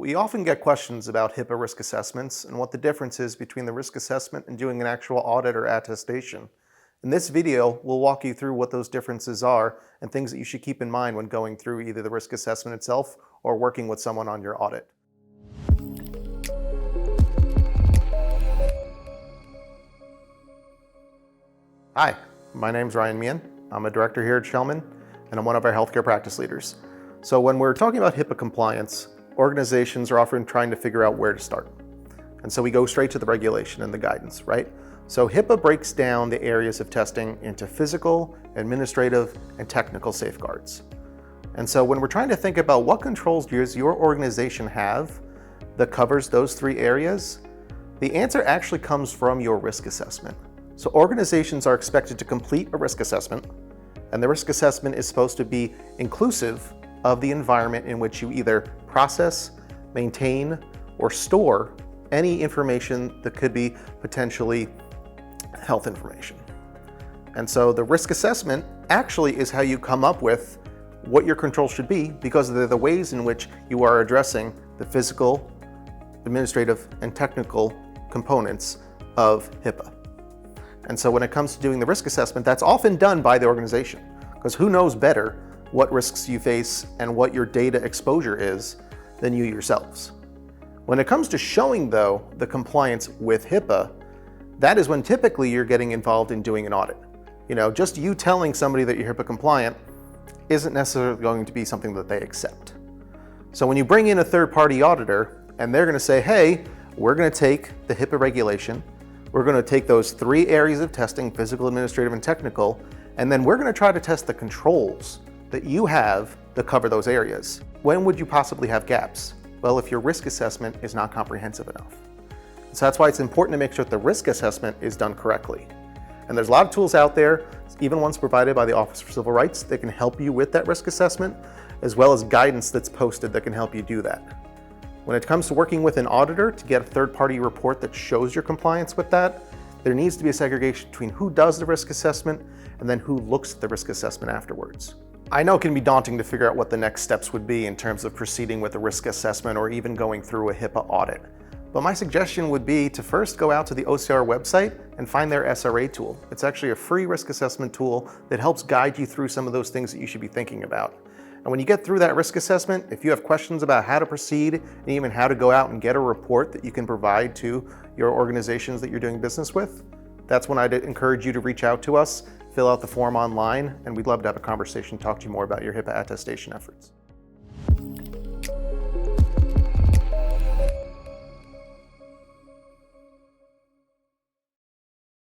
We often get questions about HIPAA risk assessments and what the difference is between the risk assessment and doing an actual audit or attestation. In this video, we'll walk you through what those differences are and things that you should keep in mind when going through either the risk assessment itself or working with someone on your audit. Hi, my name's Ryan Meehan. I'm a director here at Schellman, and I'm one of our healthcare practice leaders. So when we're talking about HIPAA compliance, organizations are often trying to figure out where to start. And so we go straight to the regulation and the guidance, right? So HIPAA breaks down the areas of testing into physical, administrative, and technical safeguards. And so when we're trying to think about what controls does your organization have that covers those three areas, the answer actually comes from your risk assessment. So organizations are expected to complete a risk assessment, and the risk assessment is supposed to be inclusive of the environment in which you either process, maintain, or store any information that could be potentially health information. And so the risk assessment actually is how you come up with what your controls should be, because they're the ways in which you are addressing the physical, administrative, and technical components of HIPAA. And so when it comes to doing the risk assessment, that's often done by the organization, because who knows better what risks you face and what your data exposure is than you yourselves. When it comes to showing, though, the compliance with HIPAA, that is when typically you're getting involved in doing an audit. Just you telling somebody that you're HIPAA compliant isn't necessarily going to be something that they accept. So when you bring in a third-party auditor and they're going to say, hey, we're going to take the HIPAA regulation, we're going to take those three areas of testing, physical, administrative, and technical, and then we're going to try to test the controls that you have that cover those areas. When would you possibly have gaps? Well, if your risk assessment is not comprehensive enough. So that's why it's important to make sure that the risk assessment is done correctly. And there's a lot of tools out there, even ones provided by the Office for Civil Rights, that can help you with that risk assessment, as well as guidance that's posted that can help you do that. When it comes to working with an auditor to get a third-party report that shows your compliance with that, there needs to be a segregation between who does the risk assessment and then who looks at the risk assessment afterwards. I know it can be daunting to figure out what the next steps would be in terms of proceeding with a risk assessment or even going through a HIPAA audit. But my suggestion would be to first go out to the OCR website and find their SRA tool. It's actually a free risk assessment tool that helps guide you through some of those things that you should be thinking about. And when you get through that risk assessment, if you have questions about how to proceed and even how to go out and get a report that you can provide to your organizations that you're doing business with, that's when I'd encourage you to reach out to us, fill out the form online, and we'd love to have a conversation, talk to you more about your HIPAA attestation efforts.